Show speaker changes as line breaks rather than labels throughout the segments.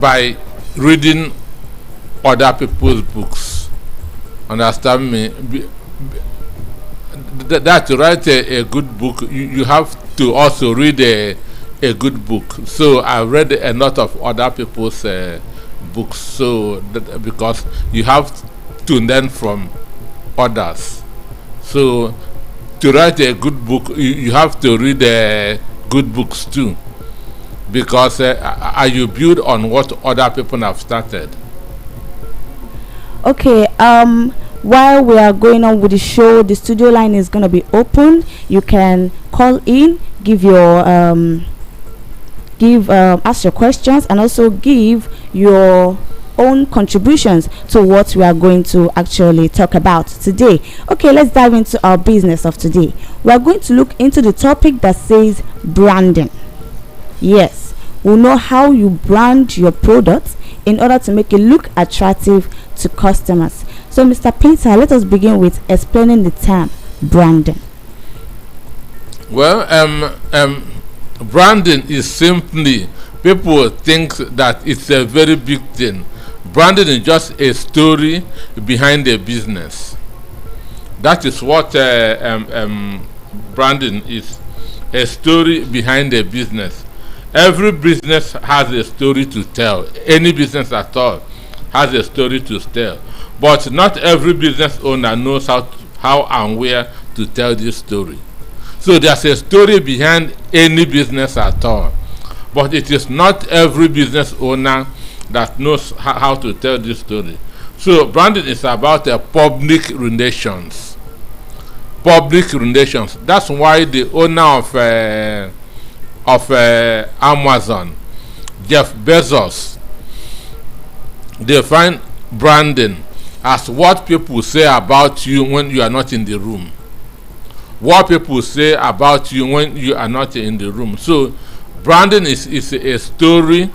by reading other people's books. Understand me? That to write a good book, you have to also read a good book. So I read a lot of other people's books. So because you have to learn from others. So to write a good book, you have to read good books too, because you build on what other people have started.
Okay, while we are going on with the show, the studio line is going to be open. You can call in, give your ask your questions, and also give your own contributions to what we are going to actually talk about today. Okay, let's dive into our business of today. We are going to look into the topic that says branding. Yes, we know how you brand your products in order to make it look attractive to customers. So, Mr. Painter, let us begin with explaining the term branding.
Well, branding is simply, people think that it's a very big thing. Branding is just a story behind a business. That is what branding is, a story behind a business. Every business has a story to tell. Any business at all has a story to tell. But not every business owner knows how and where to tell this story. So there's a story behind any business at all. But it is not every business owner that knows how to tell this story. So branding is about public relations. Public relations. That's why the owner of Amazon, Jeff Bezos, define branding as what people say about you when you are not in the room. What people say about you when you are not in the room. So branding is a story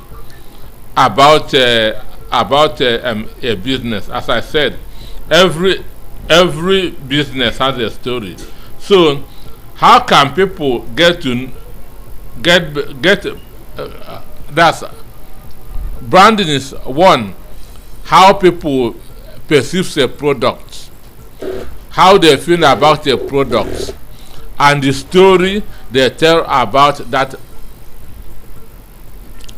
about a business. As I said, every business has a story. So how can people get that's branding is one, how people perceive a product, how they feel about a product, and the story they tell about that,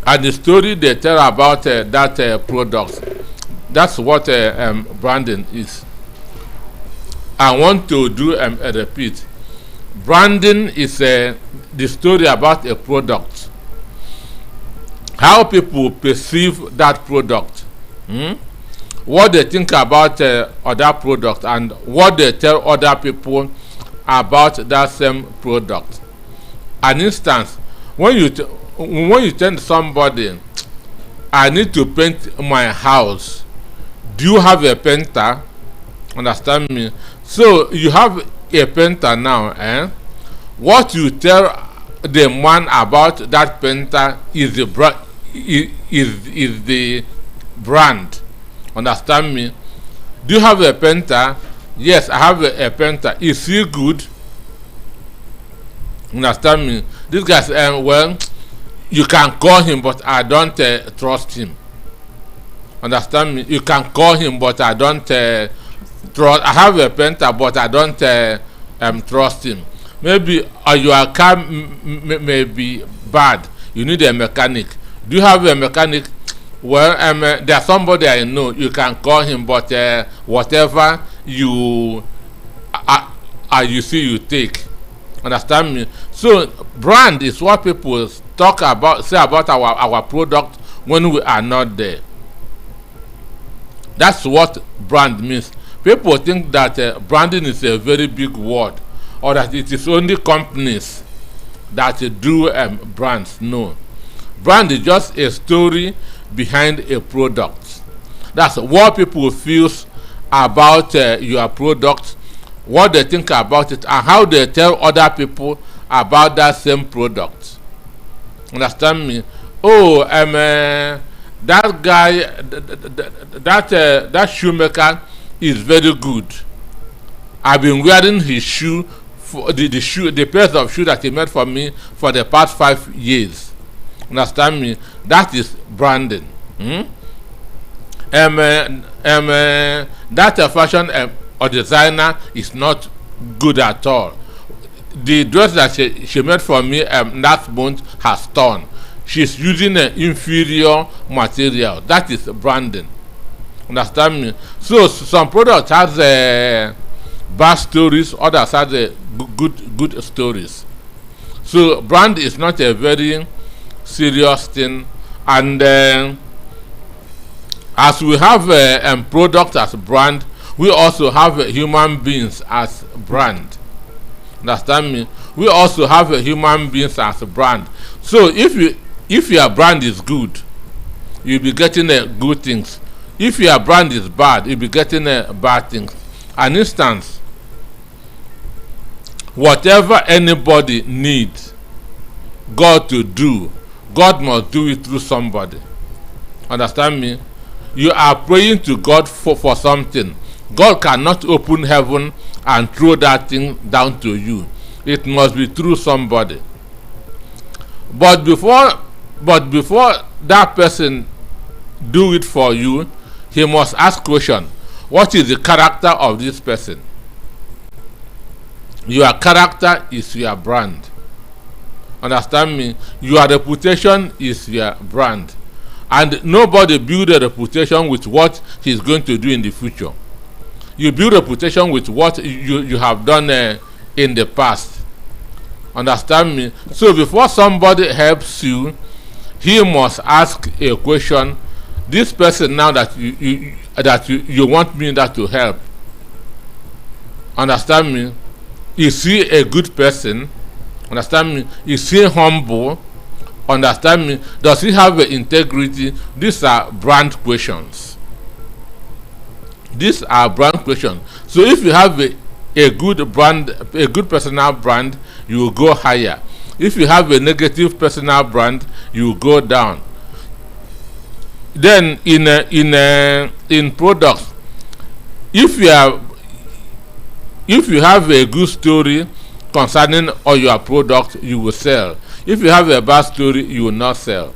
and the story they tell about that product. That's what branding is. I want to do a repeat. Branding is the story about a product, how people perceive that product, what they think about other product, and what they tell other people about that same product. An instance, when you tell somebody, I need to paint my house, do you have a painter? Understand me? So you have a painter now, what you tell the man about that painter is the is the brand. Understand me? Do you have a painter? Yes, I have a painter. Is he good? Understand me? This guy's well, you can call him, but I don't trust him. Understand me? You can call him, but I don't trust. I have a painter, but I don't trust him. Maybe your car may be bad. You need a mechanic. Do you have a mechanic? Well, there's somebody I know. You can call him, but whatever you see, you take. Understand me? So brand is what people say about our product when we are not there. That's what brand means. People think that branding is a very big word, or that it is only companies that do brands. No. Brand is just a story behind a product. That's what people feel about your product, what they think about it, and how they tell other people about that same product. Understand me? Oh, that guy, that shoemaker is very good. I've been wearing his shoe, for the pair of shoe that he made for me for the past 5 years. Understand me? That is branding. Hmm? That fashion or designer is not good at all. The dress that she made for me last month has torn. She's using an inferior material. That is branding. Understand me? So some products has bad stories, others has good stories. So brand is not a very serious thing, and as we have product as brand, we also have human beings as brand. Understand me? We also have human beings as brand. So if your brand is good, you'll be getting good things. If your brand is bad, you'll be getting bad things. An instance, whatever anybody needs God to do, God must do it through somebody. Understand me? You are praying to God for something. God cannot open heaven and throw that thing down to you. It must be through somebody. But before that person do it for you, he must ask question: what is the character of this person? Your character is your brand. Understand me? Your reputation is your brand. And nobody build a reputation with what he's going to do in the future. You build a reputation with what you have done in the past. Understand me? So before somebody helps you, he must ask a question: this person now that you want me that to help, understand me? Is he a good person? Understand me? Is he humble? Understand me? Does he have integrity? These are brand questions. These are brand questions. So if you have a good brand, a good personal brand, you will go higher. If you have a negative personal brand, you will go down. Then in products, if you have a good story concerning all your products, you will sell. If you have a bad story, you will not sell.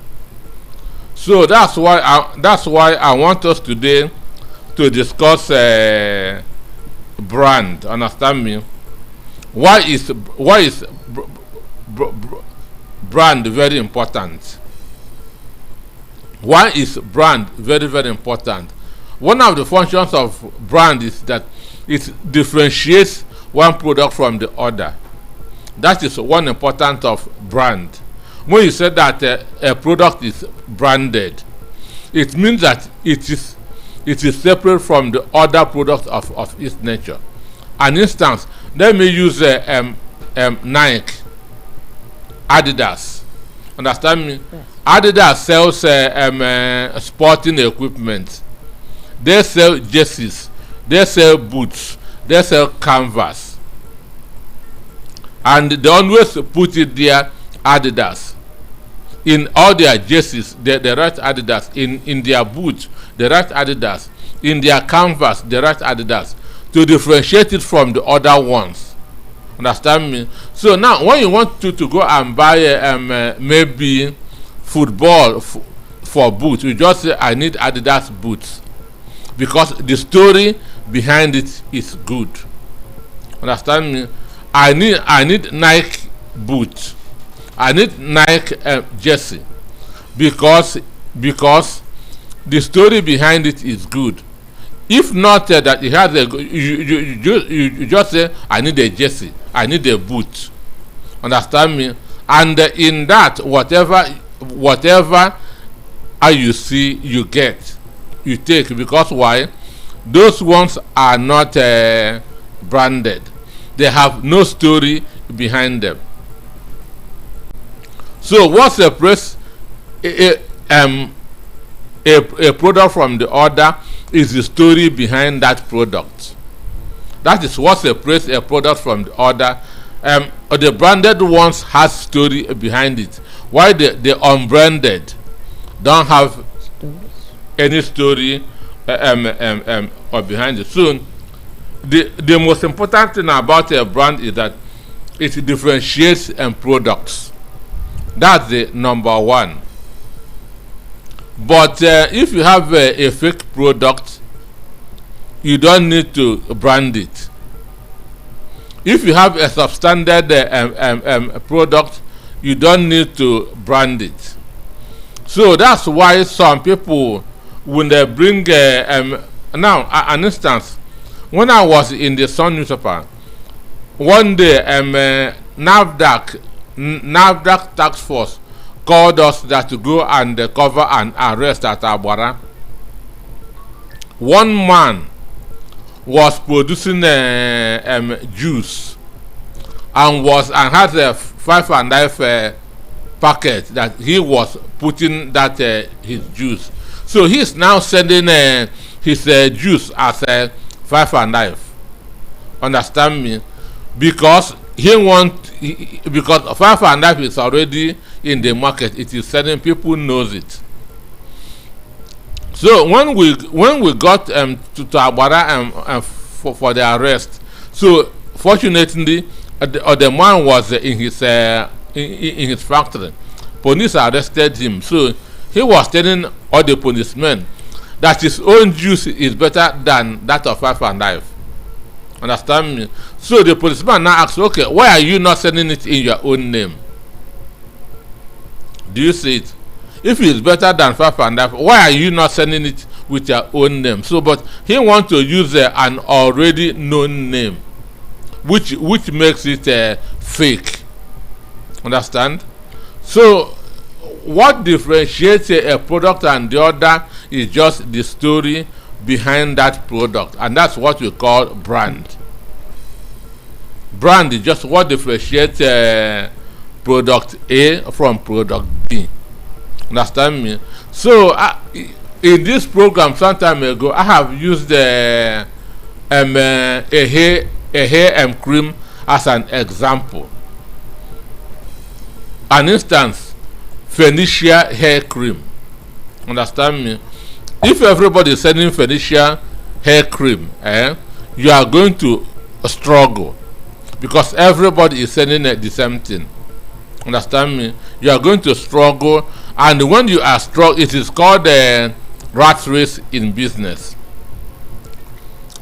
So that's why I want us today to discuss brand. Understand me? Why is brand very important? Why is brand very, very important? One of the functions of brand is that it differentiates one product from the other. That is one important of brand. When you say that a product is branded, it means that it is separate from the other products of its nature. An instance, let me use Nike, Adidas. Understand me? Yes. Adidas sells sporting equipment. They sell jerseys. They sell boots. They sell canvas. And they always put it there, Adidas. In all their jerseys, they write Adidas. In their boots, they write Adidas. In their canvas, they write Adidas. To differentiate it from the other ones. Understand me? So now, when you want to go and buy maybe football for boots, you just say, I need Adidas boots. Because the story behind it is good. Understand me? I need Nike boots. I need Nike jersey because the story behind it is good. If not that it has you just say I need a jersey, I need a boot. Understand me? And in that whatever you see, you get, you take, because why? Those ones are not branded. They have no story behind them. So what separates a product from the other is the story behind that product. That is what separates a product from the other. The branded ones has story behind it, while the unbranded don't have any story or behind it. So the most important thing about a brand is that it differentiates products. That's the number one. But if you have a fake product, you don't need to brand it. If you have a substandard product, you don't need to brand it. So that's why some people, when they bring now an instance, when I was in the Sun newspaper, one day NAFDAC task force called us that to go and cover an arrest at Abuara. One man was producing juice and had a 5.5 packet that he was putting that his juice. So he's now sending his juice as a 5.5. Understand me? Because because 5.5 is already in the market. It is selling. People knows it. So when we got to Agbara for the arrest, so fortunately the man was in his factory. Police arrested him. So he was telling all the policemen that his own juice is better than that of 5.5. Understand me? So the policeman now asks, okay, why are you not selling it in your own name? Do you see it? If it's better than 5.5, why are you not selling it with your own name? So, but he wants to use an already known name, which makes it fake. Understand? So, what differentiates a product and the other is just the story behind that product, and that's what we call brand. Brand is just what differentiates product A from product B. Understand me? So in this program some time ago, I have used a hair cream as an example. An instance, Phoenicia hair cream. Understand me? If everybody is selling Phoenicia hair cream, you are going to struggle because everybody is selling the same thing. Understand me? You are going to struggle, and when you are struggling, it is called a rat race in business.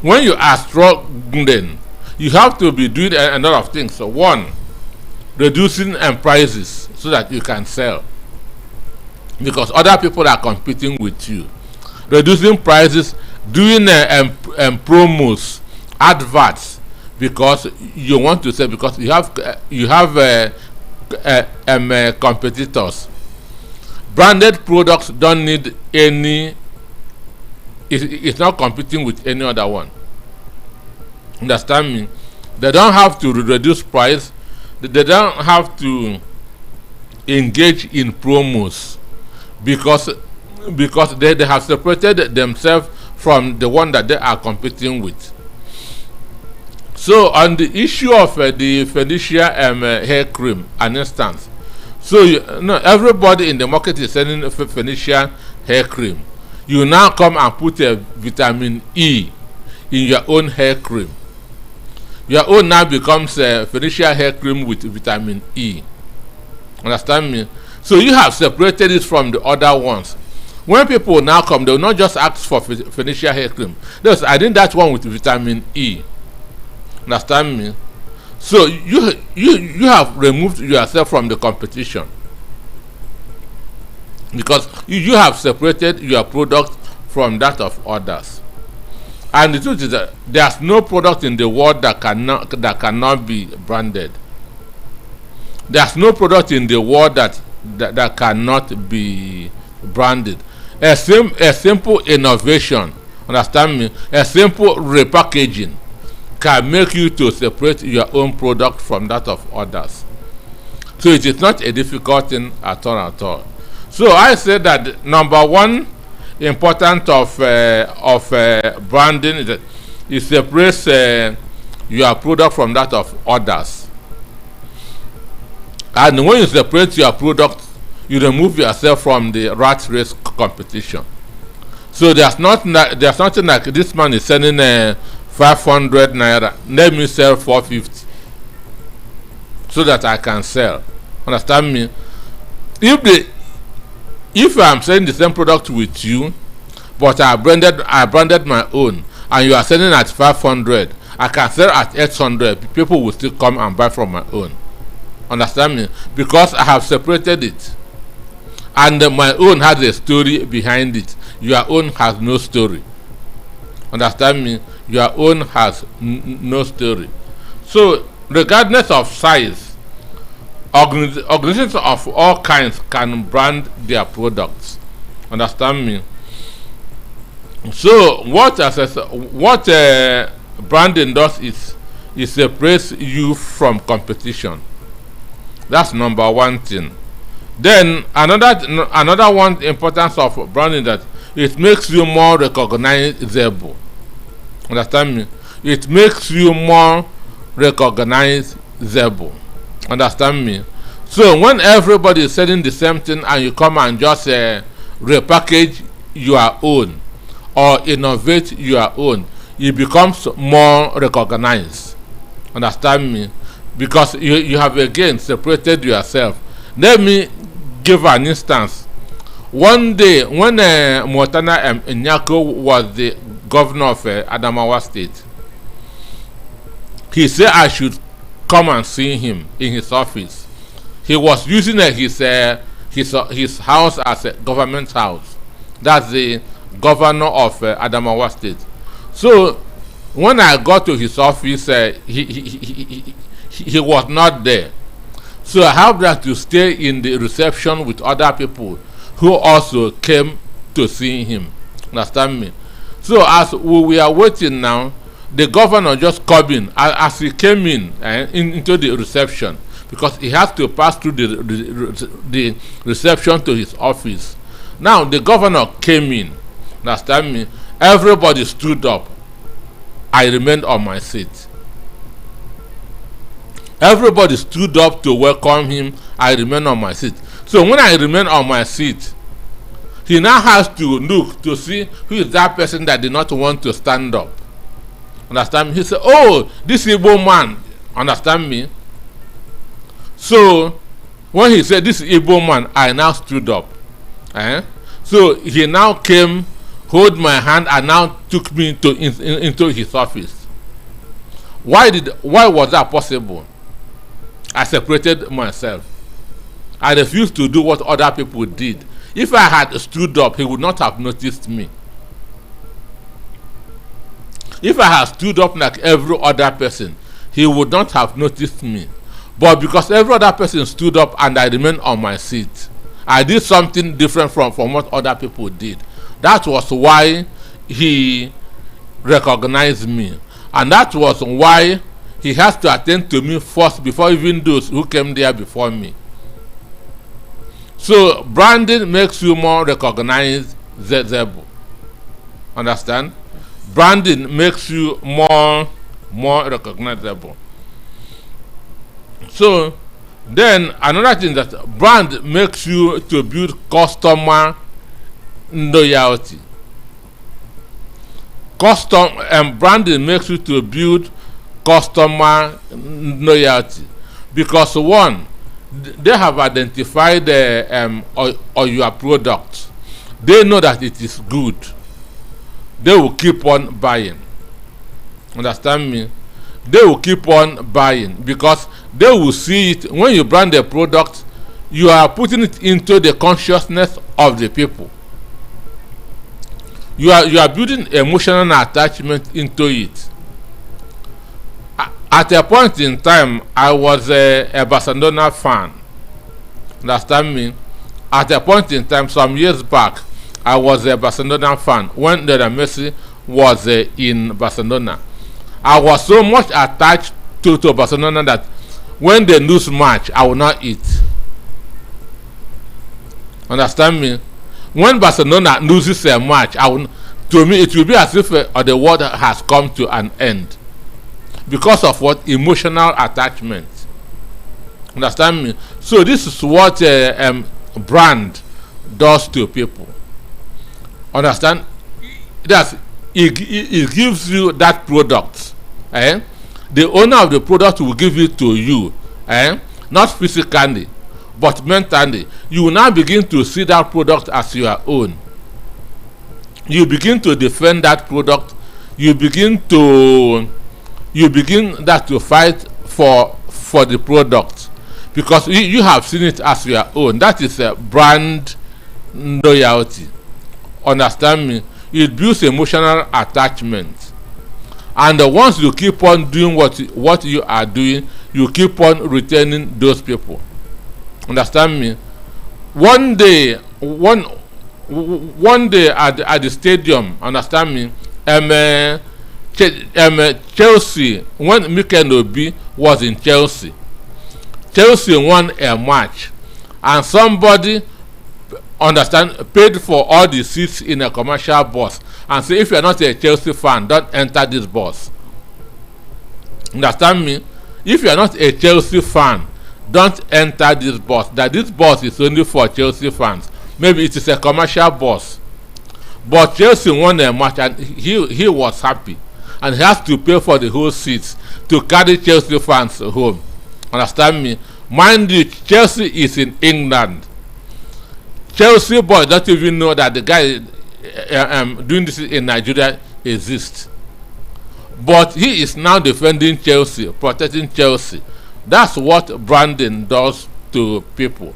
When you are struggling, you have to be doing a lot of things. So one, reducing prices so that you can sell, because other people are competing with you. Reducing prices, doing promos, adverts, because you want to sell, because you have competitors. Branded products don't need any. It's not competing with any other one. Understand me? They don't have to reduce price. They don't have to engage in promos because they have separated themselves from the one that they are competing with. So on the issue of the Phoenicia hair cream, an instance, so everybody in the market is selling Phoenicia hair cream. You now come and put a vitamin E in your own hair cream. Your own now becomes a Phoenicia hair cream with vitamin E. Understand me? So you have separated it from the other ones. When people now come, they will not just ask for Phoenicia hair cream. They will say, I need that one with vitamin E. Understand me? So you have removed yourself from the competition, because you have separated your product from that of others. And the truth is that there's no product in the world that cannot be branded. There's no product in the world that cannot be branded. A simple innovation, understand me? A simple repackaging can make you to separate your own product from that of others. So it is not a difficult thing at all. So I say that number one important of branding is that you separate your product from that of others. And when you separate your product, you remove yourself from the rat race competition. So there's nothing like this man is selling 500 naira. Let me sell 450 so that I can sell. Understand me? If I'm selling the same product with you, but I branded my own, and you are selling at 500, I can sell at 800. People will still come and buy from my own. Understand me? Because I have separated it, and my own has a story behind it. Your own has no story. Understand me? Your own has no story. So, regardless of size, organizations of all kinds can brand their products. Understand me? So what branding does is separates you from competition. That's number one thing. Then another one importance of branding, that it makes you more recognizable. Understand me? It makes you more recognizable. Understand me? So when everybody is selling the same thing and you come and just repackage your own or innovate your own, it becomes more recognized. Understand me? Because you have again separated yourself. Let me give an instance. One day when Motana Nyako was the governor of Adamawa State, he said I should come and see him in his office. He was using his house as a government house. That's the governor of Adamawa State. So when I got to his office, he was not there. So I had to stay in the reception with other people who also came to see him. Understand me? So as we are waiting now, the governor just come in. As he came into the reception, because he has to pass through the reception to his office. Now the governor came in. Understand me? Everybody stood up. I remained on my seat. Everybody stood up to welcome him. I remained on my seat. So when I remain on my seat, he now has to look to see who is that person that did not want to stand up. Understand me? He said, "Oh, this Igbo man." Understand me? So when he said this Igbo man, I now stood up. So he now came, hold my hand, and now took me into his office. Why was that possible? I separated myself. I refused to do what other people did. If I had stood up, he would not have noticed me. If I had stood up like every other person, he would not have noticed me. But because every other person stood up and I remained on my seat, I did something different from what other people did. That was why he recognized me. And that was why he has to attend to me first before even those who came there before me. So branding makes you more recognizable. Understand? Branding makes you more recognizable. So then another thing, that brand makes you to build customer loyalty. Branding makes you to build customer loyalty, because one, they have identified or your product. They know that it is good. They will keep on buying. Understand me? They will keep on buying because they will see it. When you brand a product, you are putting it into the consciousness of the people. You are building emotional attachment into it. At a point in time, I was a Barcelona fan. Understand me? At a point in time, some years back, I was a Barcelona fan when Lionel Messi was in Barcelona. I was so much attached to Barcelona that when they lose match, I will not eat. Understand me? When Barcelona loses a match, to me it will be as if the world has come to an end. Because of what? Emotional attachment. Understand me? So this is what brand does to people. Understand? That it gives you that product. The owner of the product will give it to you, not physically, but mentally you will now begin to see that product as your own. You begin to defend that product. You begin that to fight for the product, because you have seen it as your own. That is a brand loyalty. Understand me? It builds emotional attachment, and once you keep on doing what you are doing, you keep on retaining those people. Understand me? One day at the stadium, understand me, Chelsea, when Mikel Obi was in Chelsea won a match, and somebody, understand, paid for all the seats in a commercial bus and say, if you are not a Chelsea fan, don't enter this bus. Understand me? If you are not a Chelsea fan, don't enter this bus. That this bus is only for Chelsea fans. Maybe it is a commercial bus, but Chelsea won a match and he was happy, and he has to pay for the whole seats to carry Chelsea fans home. Understand me? Mind you, Chelsea is in England. Chelsea boys don't even know that the guy doing this in Nigeria exists. But he is now defending Chelsea, protecting Chelsea. That's what branding does to people.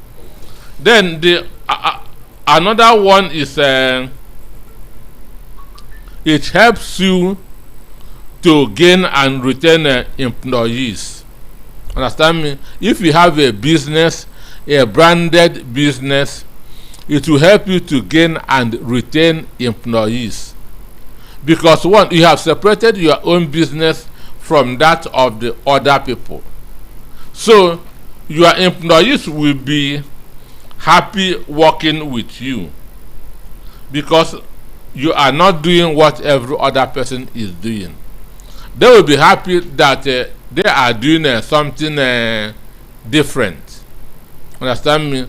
Then the another one is it helps you to gain and retain employees. Understand me? If you have a business, a branded business, it will help you to gain and retain employees, because one, you have separated your own business from that of the other people. So your employees will be happy working with you, because you are not doing what every other person is doing. They will be happy that they are doing something different. Understand me?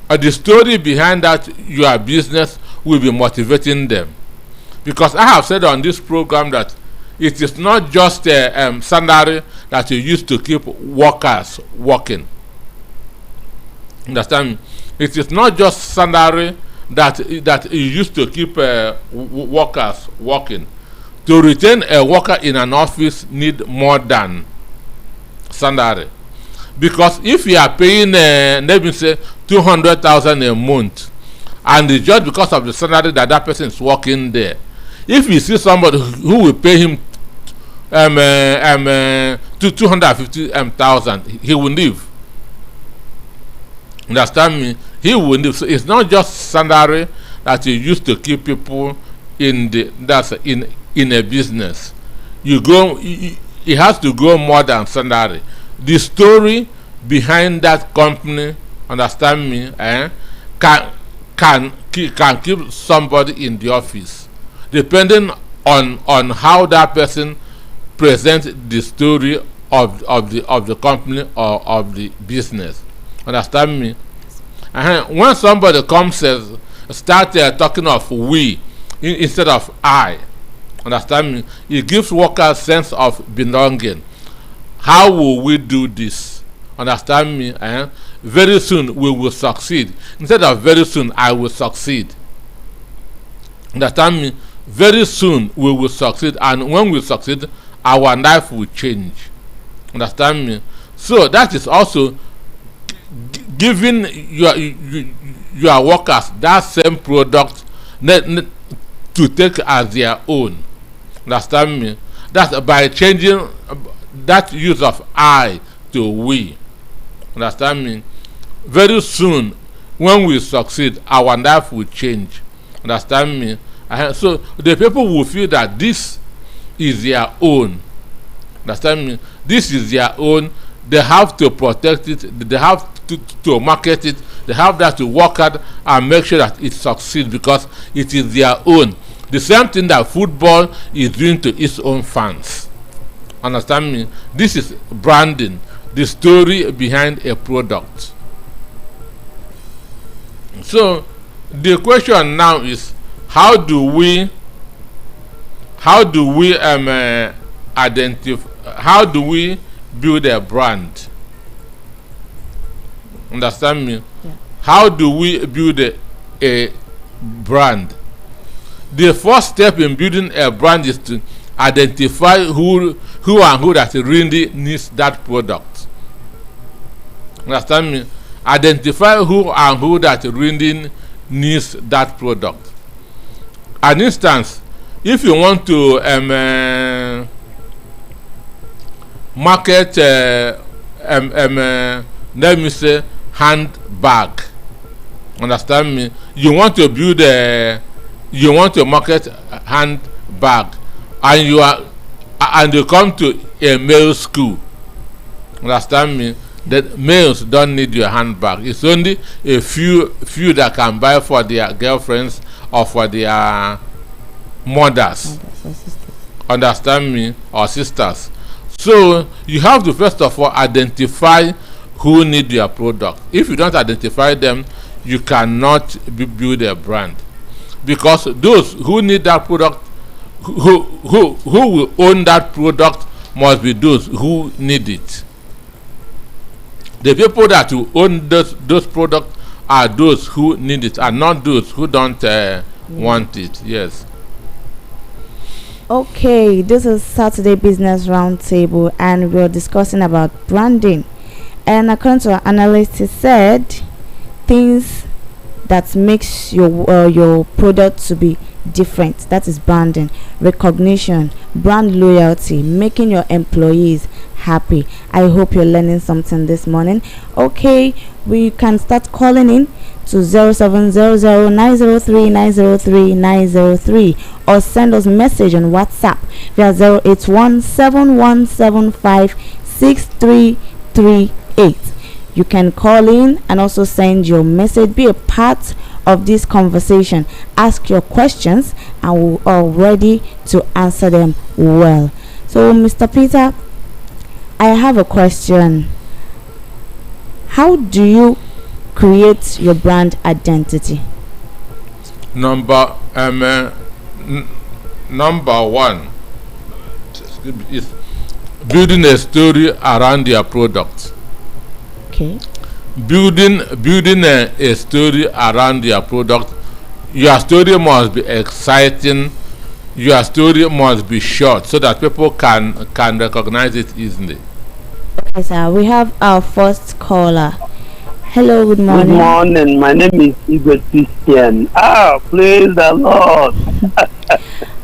The story behind that your business will be motivating them, because I have said on this program that it is not just a salary that you use to keep workers working. Understand me? It is not just salary that you use to keep workers working. To retain a worker in an office need more than salary, because if you are paying let me say 200,000 a month, and it's just because of the salary that person is working there, if you see somebody who will pay him to 250,000, he will leave. Understand me? He will leave. So it's not just salary that you use to keep people in a business. It has to go more than salary. The story behind that company, understand me, can keep somebody in the office, depending on how that person presents the story of the company or of the business. Understand me? When somebody comes and start talking of we instead of I, understand me, it gives workers sense of belonging. How will we do this? Understand me? Very soon we will succeed. Instead of very soon I will succeed. Understand me? Very soon we will succeed, and when we succeed, our life will change. Understand me? So that is also giving your workers that same product to take as their own. Understand me? That's by changing that use of I to we. Understand me? Very soon, when we succeed, our life will change. Understand me? So the people will feel that this is their own. Understand me? This is their own. They have to protect it. They have to market it. They have that to work hard and make sure that it succeeds, because it is their own. The same thing that football is doing to its own fans. Understand me? This is branding, the story behind a product. So the question now is, how do we identify, how do we build a brand? Understand me?
Yeah.
How do we build a brand? The first step in building a brand is to identify who and who that really needs that product. Understand me? Identify who and who that really needs that product. An instance, if you want to market let me say handbag, understand me, you want to build you want to market handbag, and you come to a male school, understand me, that males don't need your handbag. It's only a few that can buy for their girlfriends or for their mothers, understand me, or sisters. So you have to first of all identify who need your product. If you don't identify them, you cannot build a brand, because those who need that product, who will own that product, must be those who need it. The people that will own those products are those who need it, and not those who don't want it. Yes.
Okay, this is Saturday Business Roundtable, and we're discussing about branding. And according to our analyst, he said things that makes your product to be different. That is branding, recognition, brand loyalty, making your employees happy. I hope you're learning something this morning. Okay, we can start calling in to 0700-903-903-903, or send us a message on WhatsApp via 081-7175-6338. You can call in and also send your message, be a part of this conversation, ask your questions, and we are ready to answer them well. So, Mr. Peter, I have a question. How do you create your brand identity?
Number one is building a story around your product.
Okay.
Building a story around your product. Your story must be exciting. Your story must be short so that people can recognize it easily.
Okay, sir. We have our first caller. Hello, good morning.
Good morning. My name is Igwe Christian. Praise the Lord.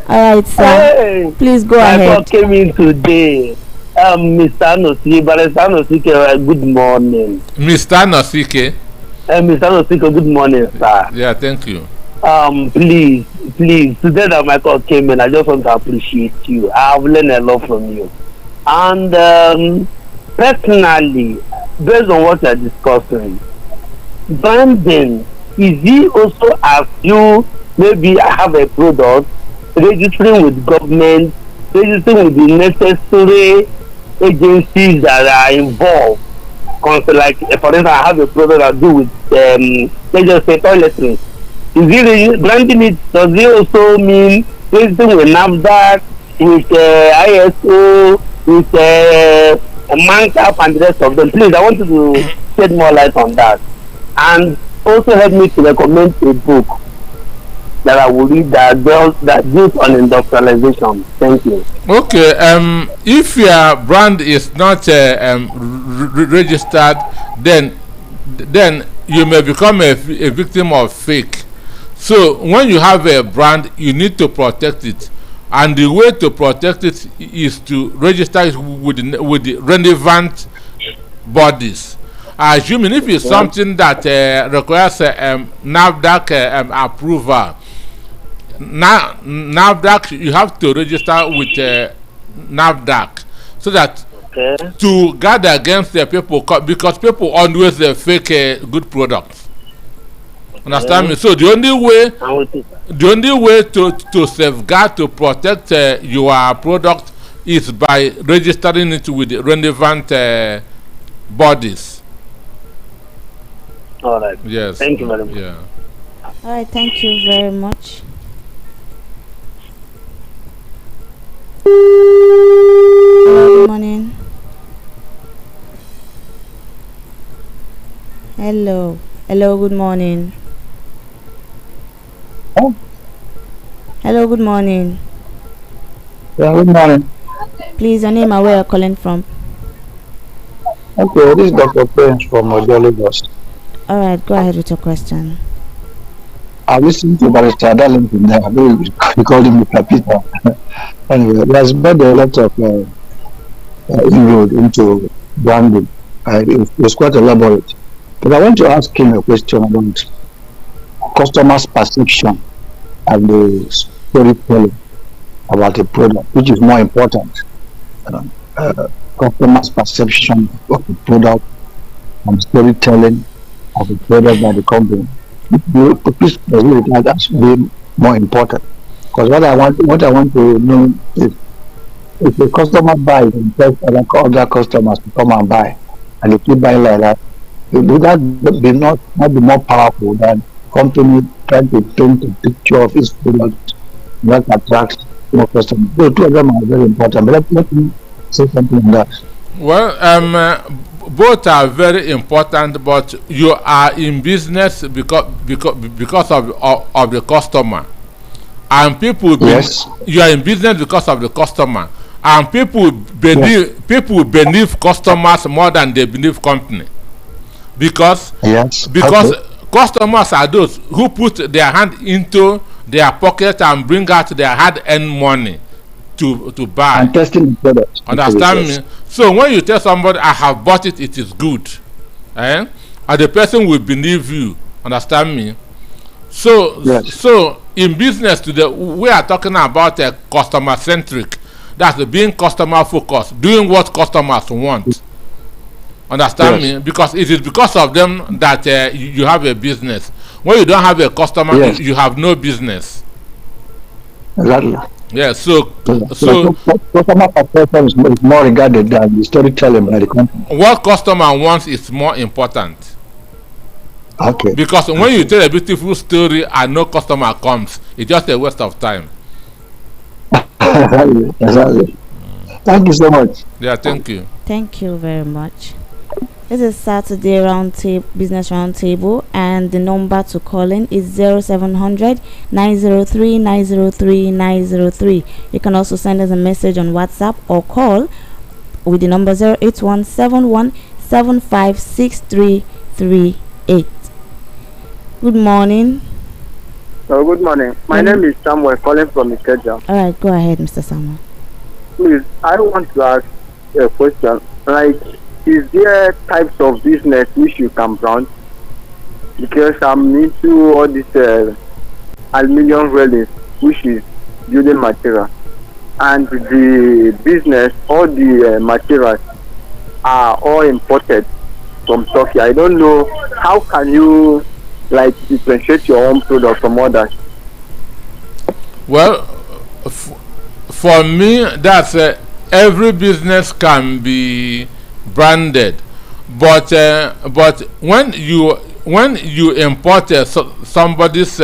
All right, sir.
Hey,
Please go
I
ahead.
came in today. Mr. Anosike, Mr. Anosike, good morning.
Mr. Anosike.
Mr. Anosike, good morning, sir.
Yeah, thank you.
Please, today that my call came in, I just want to appreciate you. I've learned a lot from you. And personally, based on what you're discussing, branding, is it also as you, maybe I have a product, registering with government, registering with the necessary agencies that are involved? Like, for instance, I have a product that do with, let's just say, toiletries. Is it branding it? Does it also mean registering with NAFDAC, with ISO, with MANCAP and the rest of them? Please, I want you to shed more light on that. And also help me to recommend a book that I will read that deals on industrialization. Thank you.
Okay. If your brand is not registered, then you may become a victim of fake. So when you have a brand, you need to protect it, and the way to protect it is to register it with the relevant bodies. Assuming if it's something that requires NAFDAC approval, NAFDAC, you have to register with NAFDAC, so that to guard against the people, because people always fake good products. Understand me? So the only way to safeguard, to protect your product is by registering it with the relevant bodies.
All right.
Yes.
Thank you very much.
Yeah.
All right, thank you very much. Good morning. Hello. Hello, good morning.
Oh,
Hello, good morning.
yeah, good morning.
Please, your name and where you're calling from.
Okay, this is Dr. Prince from Ojo, Lagos.
All right, go ahead with your question.
I listened to Barrister Darlington there. I know you called him Mr. Peter. Anyway, he has made a lot of inroad into branding. It was quite elaborate. But I want to ask him a question about customers' perception and the storytelling about a product, which is more important. Um, uh, customers' perception of the product and storytelling of the product by the company. Please pursue that as being more important. Because what I want to know is if the customer buys and tells other customers to come and buy, and they keep buying like that, would that be not be more powerful than company trying to paint a picture of its product that attracts more customers? So two of them are very important. But let me say something on that.
Well, both are very important, but you are in business because of the customer, and
Yes.
you are in business because of the customer, and
Yes.
people believe customers more than they believe company, because
Yes.
because
Okay.
customers are those who put their hand into their pocket and bring out their hard-earned money to buy.
And testing the product.
Understand
Yes.
me? So when you tell somebody I have bought it, it is good, eh? And the person will believe you. Understand me?
Yes.
So in business today, we are talking about a customer centric. That's being customer focused, doing what customers want. Understand
Yes.
me? Because it is because of them that you have a business. When you don't have a customer,
Yes.
you have no business.
Exactly.
Yeah. So
Yeah.
so
So customer perception is more regarded than the storytelling by the company.
what customer wants is more important.
Okay.
Because when you
Okay.
tell a beautiful story and no customer comes, it's just a waste of time.
Exactly. Exactly. Thank you so much.
Yeah, thank you.
Thank you very much. This is Saturday Roundtable Business Roundtable, and the number to call in is 0700 903 903 903. You can also send us a message on WhatsApp or call with the number 08171756338. Good morning.
Good morning. My name is Samuel calling from Ikeja.
All right, go ahead, Mr. Samuel.
Please, I want to ask a question. Like, is there types of business which you can brand? Because I'm into all this aluminium railings, which is building material, and the business, all the materials are all imported from Turkey. I don't know how can you like differentiate your own product from others.
Well, for me, that's every business can be branded, but when you import somebody's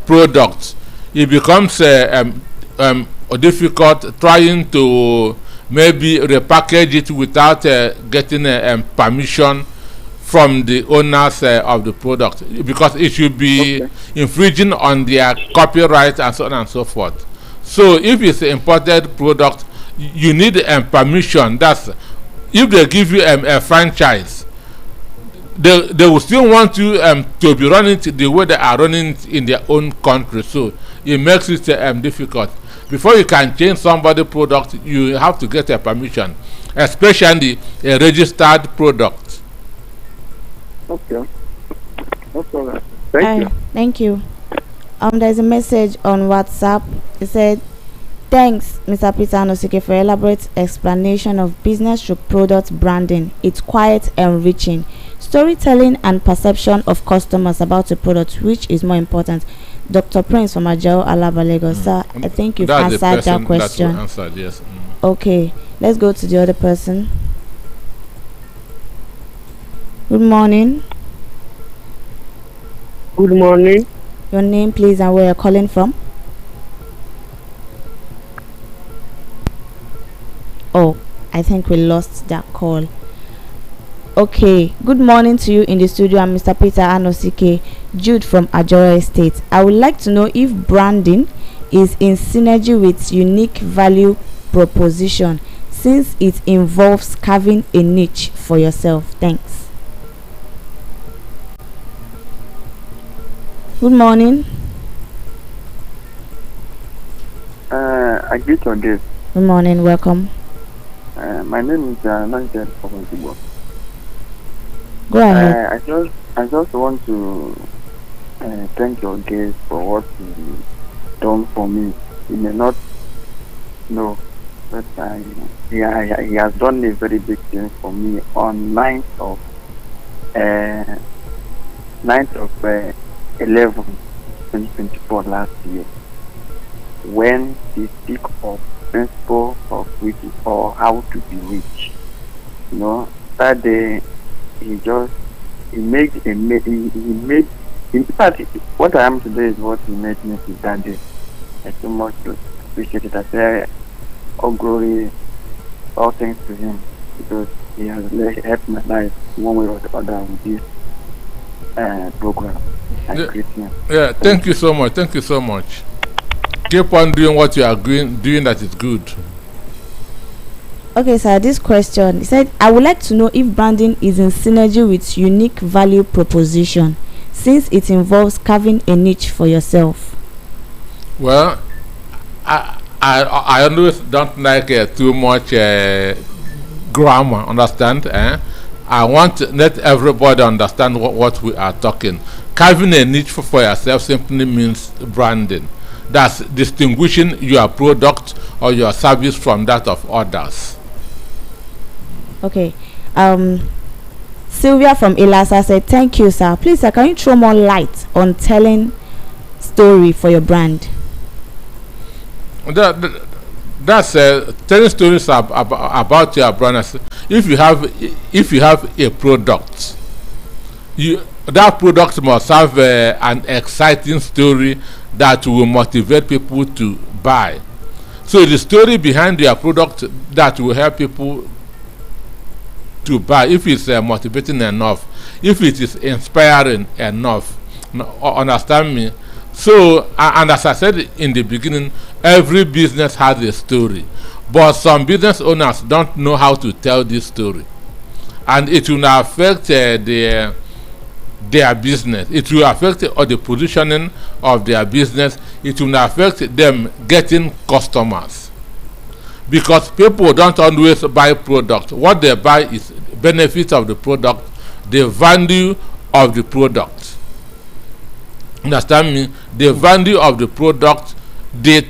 product, it becomes difficult trying to maybe repackage it without getting permission from the owners of the product, because it should be
Okay.
infringing on their copyright and so on and so forth. So if it's an imported product, you need permission. That's if they give you a franchise, they will still want you to be running it the way they are running it in their own country. So it makes it difficult. Before you can change somebody's product, you have to get a permission, especially a registered product.
Okay. No problem. Thank you.
Thank you. There's a message on WhatsApp. It said, "Thanks, Mr. Peter Anosike, for elaborate explanation of business through product branding. It's quite enriching. Storytelling and perception of customers about a product, which is more important?" Dr. Prince from Ajao, Alaba, Lagos. Sir, I think you've
That's the
answered that
person
question.
that answered, yes.
Okay, let's go to the other person. Good morning.
Good morning.
Your name, please, and where you're calling from. Oh, I think we lost that call. Okay, good morning to you in the studio. I'm Mr. Peter Anosike, Jude from Ajoro Estate. I would like to know if branding is in synergy with unique value proposition since it involves carving a niche for yourself. Thanks. Good morning.
I greet your guest.
Good morning. Welcome.
My name is Anosike from Roundtable.
Go ahead.
I just want to thank your guest for what he done for me. He may not know, but he has done a very big thing for me on 9th of 11, 2024 last year, when he speak of principle of riches or how to be rich. You know, that day he made in fact what I am today is what he made me to that day. I so much appreciate it. I say all glory, all thanks to him, because he has helped my life one way or the other with this program. I greet him.
Yeah, thank you so much. Thank you so much. Keep on doing what you are doing that is good.
Okay, sir, this question, he said, I would like to know if branding is in synergy with unique value proposition since it involves carving a niche for yourself.
Well, I always don't like too much grammar, understand? I want to let everybody understand what we are talking. Carving a niche for yourself simply means branding. That's distinguishing your product or your service from that of others.
Okay. Sylvia from Ilasa said, thank you, sir. Please, sir, can you throw more light on telling story for your brand?
That's telling stories about your brand. If you have a product, that product must have an exciting story that will motivate people to buy. So the story behind your product that will help people to buy, if it's motivating enough, if it is inspiring enough, understand me? So and as I said in the beginning, every business has a story, but some business owners don't know how to tell this story, and it will affect their business. It will affect the positioning of their business. It will affect them getting customers, because people don't always buy product. What they buy is benefit of the product, the value of the product. Understand me? The value of the product, the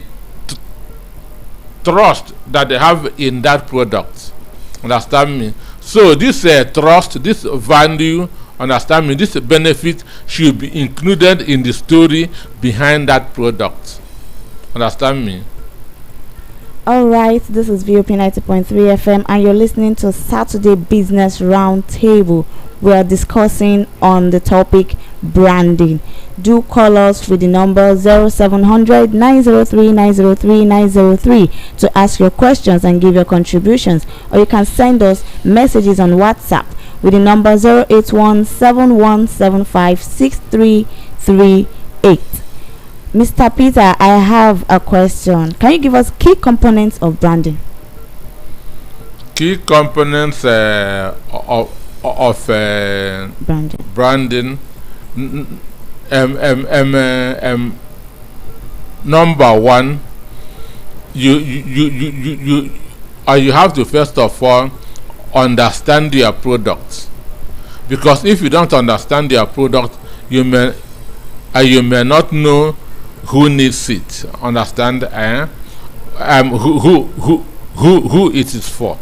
trust that they have in that product. Understand me? So this trust, this value, understand me, this benefit should be included in the story behind that product. Understand me?
Alright, this is VOP 90.3 FM and you're listening to Saturday Business Roundtable. We are discussing on the topic branding. Do call us with the number 0700 903 903 903 to ask your questions and give your contributions, or you can send us messages on WhatsApp with the number 081 7175 6338. Mr. Peter, I have a question. Can you give us key components of branding?
Key components of branding. Number one, you have to first of all understand your product, because if you don't understand your product, you may not know who needs it. Understand? Who it is for.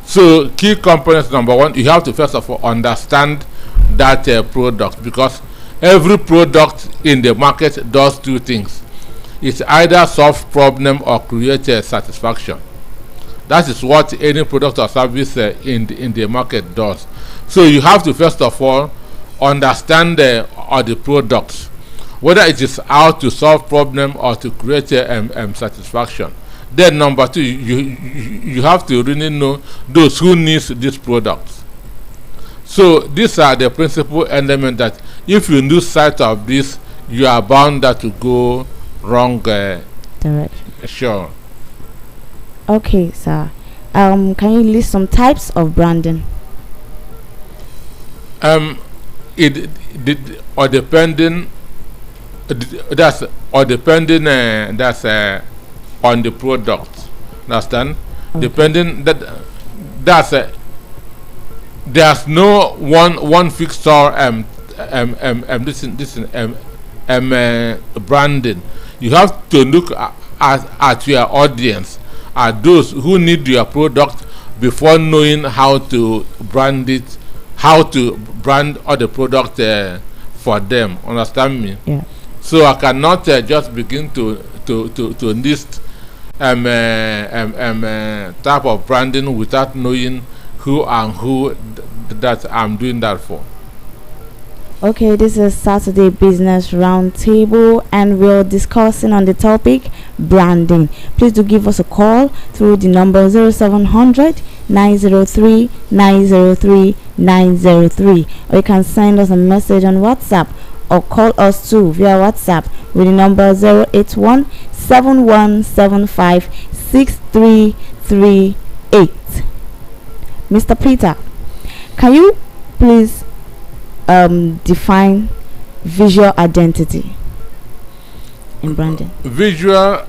So key components, number one, you have to first of all understand that product, because every product in the market does two things. It either solves problem or creates satisfaction. That is what any product or service in the market does. So you have to first of all understand the products, whether it is how to solve problem or to create satisfaction. Then number two, you have to really know those who needs these products. So these are the principal elements that if you lose sight of this, you are bound that to go wrong
Direction.
sure.
Okay, sir. Can you list some types of branding?
It or depending that's or depending that's on the product. Understand?
Okay.
Depending that's there's no one fixed or branding. You have to look at your audience, at those who need your product before knowing how to brand it, how to brand all the product for them. Understand me?
Yeah.
So I cannot just begin to list type of branding without knowing who and who that I'm doing that for.
Okay, this is Saturday Business Roundtable, and we're discussing on the topic branding. Please do give us a call through the number 0700 903 903 903, or you can send us a message on WhatsApp or call us too via WhatsApp with the number 081 7175 6338. Mr. Peter, can you please define visual identity in branding?
Visual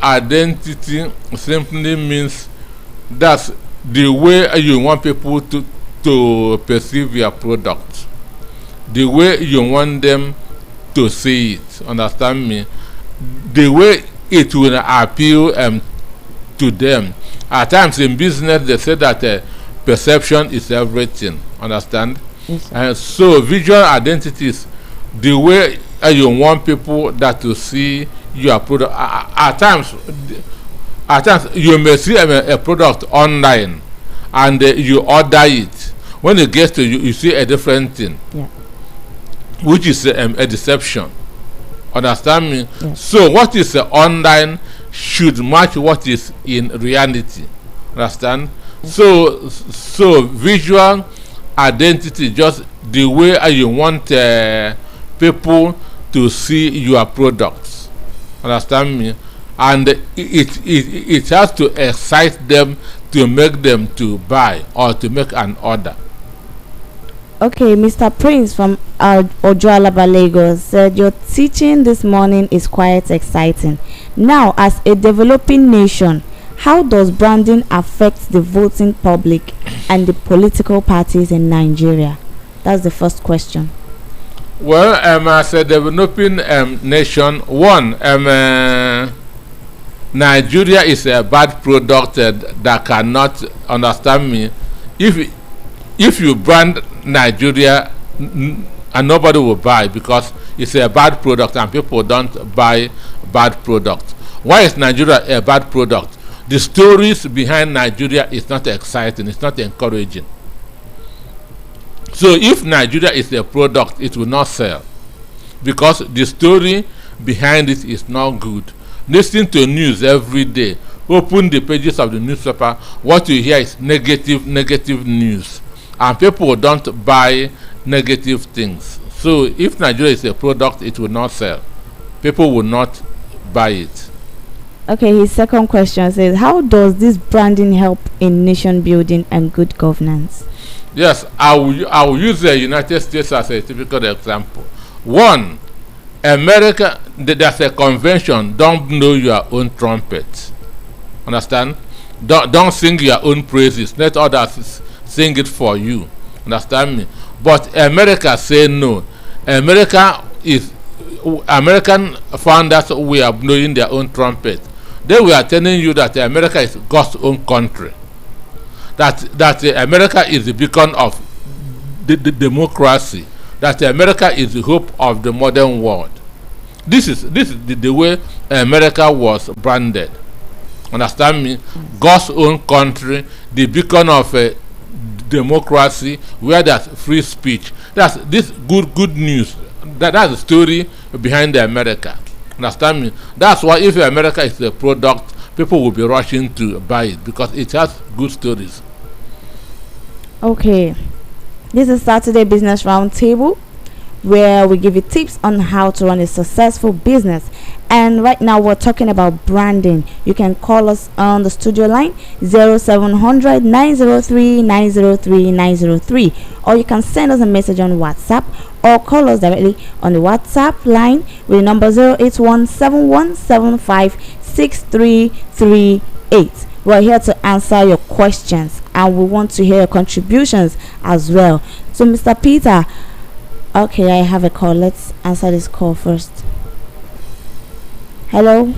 identity simply means that's the way you want people to perceive your product, the way you want them to see it. Understand me? The way it will appeal to them. At times in business they say that perception is everything. Understand?
Yes,
And so visual identity is the way you want people that to see your product. At times you may see a product online and you order it. When it gets to you, you see a different thing,
yeah,
which is a deception. Understand me?
Yeah.
So what is online should match what is in reality. Understand? So visual identity just the way you want people to see your products. Understand me? And it has to excite them to make them to buy or to make an order.
Okay, Mr. Prince from Ojualaba, Lagos said your teaching this morning is quite exciting. Now, as a developing nation, how does branding affect the voting public and the political parties in Nigeria? That's the first question.
Well, as a developing nation, one, Nigeria is a bad product that cannot, understand me. If you brand Nigeria, and nobody will buy because it's a bad product and people don't buy bad products. Why is Nigeria a bad product? The stories behind Nigeria is not exciting, it's not encouraging. So if Nigeria is a product, it will not sell because the story behind it is not good. Listen to news every day, open the pages of the newspaper, what you hear is negative news, and people don't buy negative things. So if Nigeria is a product, it will not sell, people will not buy it.
Okay, his second question says, how does this branding help in nation building and good governance?
Yes, I will use the United States as a typical example. One, America, there's a convention, don't blow your own trumpet. Understand? Don't sing your own praises, let others sing it for you. Understand me? But America say no. American founders were blowing their own trumpet. They were telling you that America is God's own country, that America is the beacon of the democracy, that America is the hope of the modern world. This is the way America was branded. Understand me? God's own country, the beacon of democracy, where there's free speech. That's this good news. That's the story behind the America. Understand me? That's why if America is a product, people will be rushing to buy it because it has good stories.
Okay, This is Saturday Business Roundtable, where we give you tips on how to run a successful business. And right now we're talking about branding. You can call us on the studio line 0700 903 903 903, or you can send us a message on WhatsApp or call us directly on the WhatsApp line with the number 08171756338. We're here to answer your questions and we want to hear your contributions as well. So, Mr. Peter, okay, I have a call. Let's answer this call first. Hello.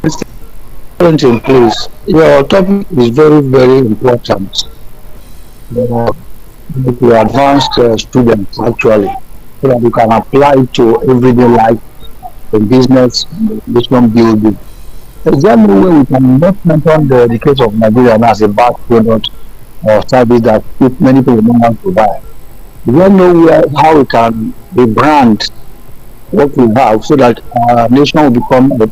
Mr. Please, your topic is very, very important. To advanced students, actually, so that you can apply to everyday life, in business, mission building. Is there no way we can not mention the case of Nigeria as a bad product or service that many people don't want to buy? Is there no way how we can rebrand what we have so that our nation will become a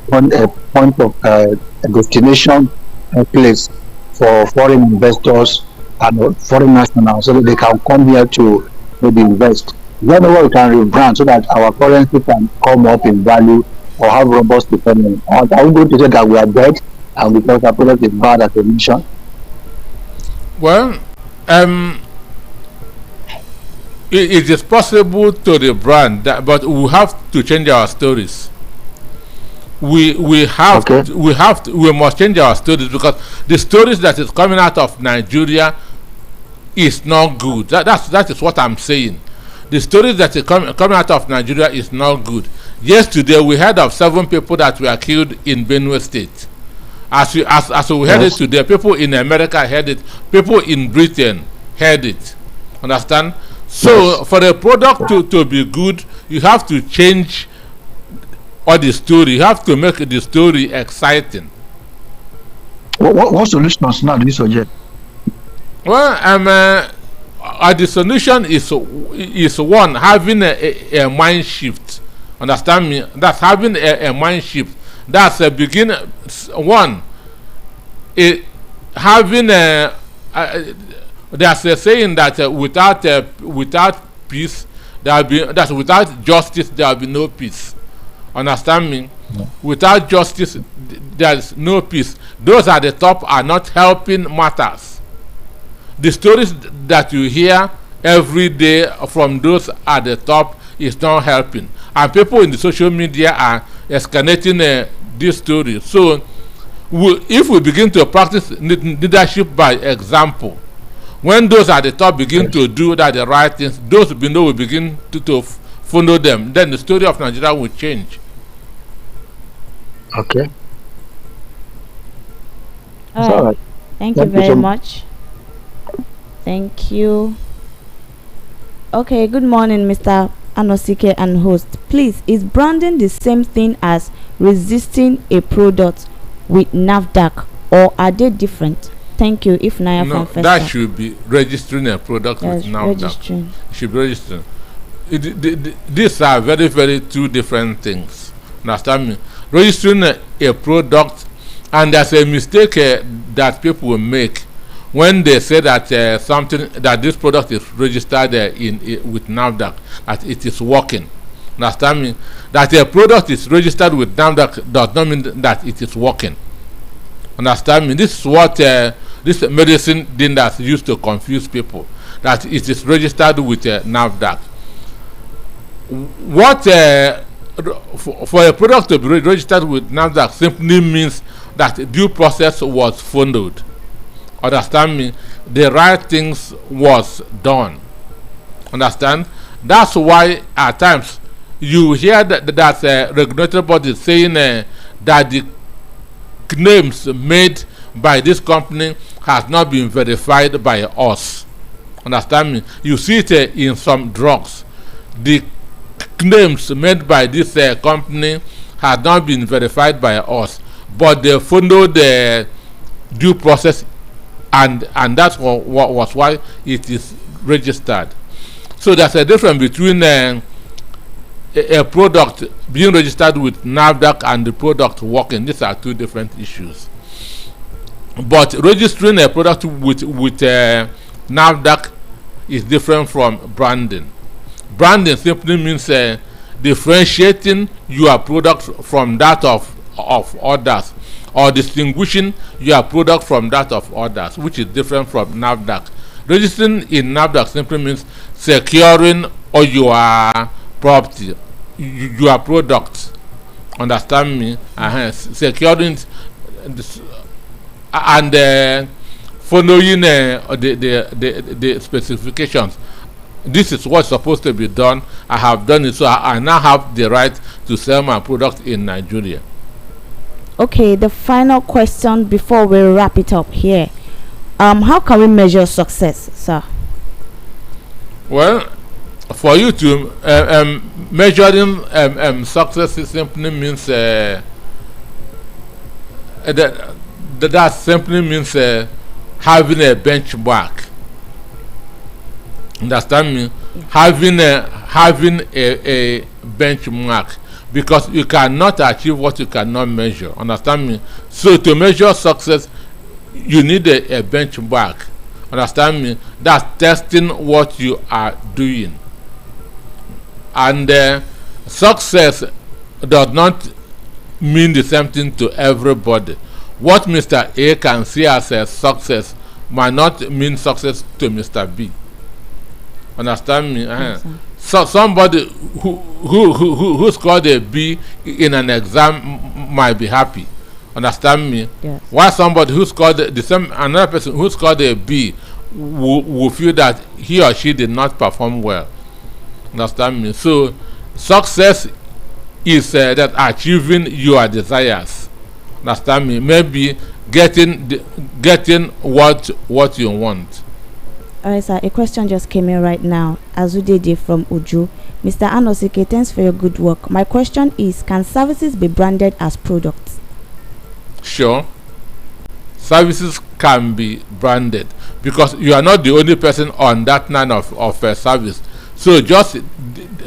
point of a destination, a place for foreign investors and foreign nationals so that they can come here to maybe invest? Is there no way we can rebrand so that our currency can come up in value or have robust economy? Or are we going to say that we are dead and because our product is bad as a nation?
Well, it is possible to rebrand that, but we have to change our stories. We must change our stories, because the stories that is coming out of Nigeria is not good. That is what I'm saying. The stories that is coming out of Nigeria is not good. Yesterday we heard of 7 people that were killed in Benue State. As we heard it today, people in America heard it, people in Britain heard it. Understand? So for a product to be good, you have to change all the story. You have to make the story exciting.
What solutions now do you suggest?
Well, the solution is one, having a mind shift. Understand me? That's having a mind shift. That's a begin one. Having a there's a saying that without peace without justice there will be no peace. Understand me? Yeah. Without justice there is no peace. Those at the top are not helping matters. The stories that you hear every day from those at the top is not helping, and people in the social media are escalating this story. So if we begin to practice leadership by example, when those at the top begin to do the right things, those below will begin to follow them. Then the story of Nigeria will change.
Okay.
All right. Thank you very much. Thank you. Okay, good morning, Mr. Anosike and host. Please, is branding the same thing as resisting a product with NAFDAC, or are they different? Thank you. If Naya
no,
from
that should be registering a product with NAFDAC. Should be registering. These are very, very two different things. Understand me? Registering a product, and there's a mistake that people will make when they say that that this product is registered with NAFDAC, that it is working. Understand me? That a product is registered with NAFDAC does not mean that it is working. Understand me? This is what this medicine thing that's used to confuse people, that it is registered with NAFDAC. What for a product to be registered with NAFDAC simply means that due process was followed. Understand me? The right things was done. Understand? That's why at times you hear that regulatory body saying that the claims made by this company has not been verified by us. Understand me? You see it in some drugs. The claims made by this company has not been verified by us, but they followed the due process, and that's what was why it is registered. So there's a difference between a product being registered with NAFDAC and the product working. These are two different issues. But registering a product with NAFDAC is different from branding. Branding simply means differentiating your product from that of others, or distinguishing your product from that of others, which is different from NAFDAC. Registering in NAFDAC simply means securing all your property, your products. Understand me? Securing and following the specifications. This is what's supposed to be done. I have done it, so I now have the right to sell my product in Nigeria.
Okay, the final question before we wrap it up here. How can we measure success, sir?
Well, for you to measuring success simply means that simply means having a benchmark. Understand me? Yeah. Having a benchmark, because you cannot achieve what you cannot measure. Understand me? So to measure success, you need a benchmark. Understand me? That's testing what you are doing. And success does not mean the same thing to everybody. What Mr. A can see as a success might not mean success to Mr. B. Understand me? Yes, so somebody who scored a B in an exam might be happy. Understand me?
Yes.
While somebody who scored the same, another person who scored a B will feel that he or she did not perform well. Understand me? So success is that achieving your desires. Understand me? Maybe getting what you want.
Alright, sir, a question just came in right now. Azudede from Uju. Mr. Anosike, thanks for your good work. My question is, can services be branded as products?
Sure. Services can be branded because you are not the only person on that line of service. So just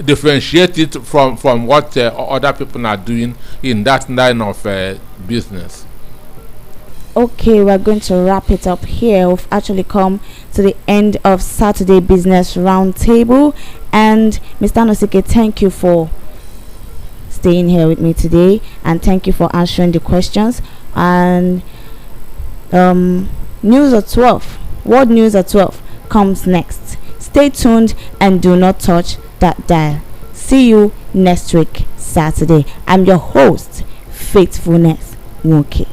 differentiate it from what other people are doing in that line of business.
Okay, we're going to wrap it up here. We've actually come to the end of Saturday Business Roundtable. And Mr. Anosike, thank you for staying here with me today. And thank you for answering the questions. And News at 12, World News at 12 comes next. Stay tuned and do not touch that dial. See you next week, Saturday. I'm your host, Faithfulness Wonke.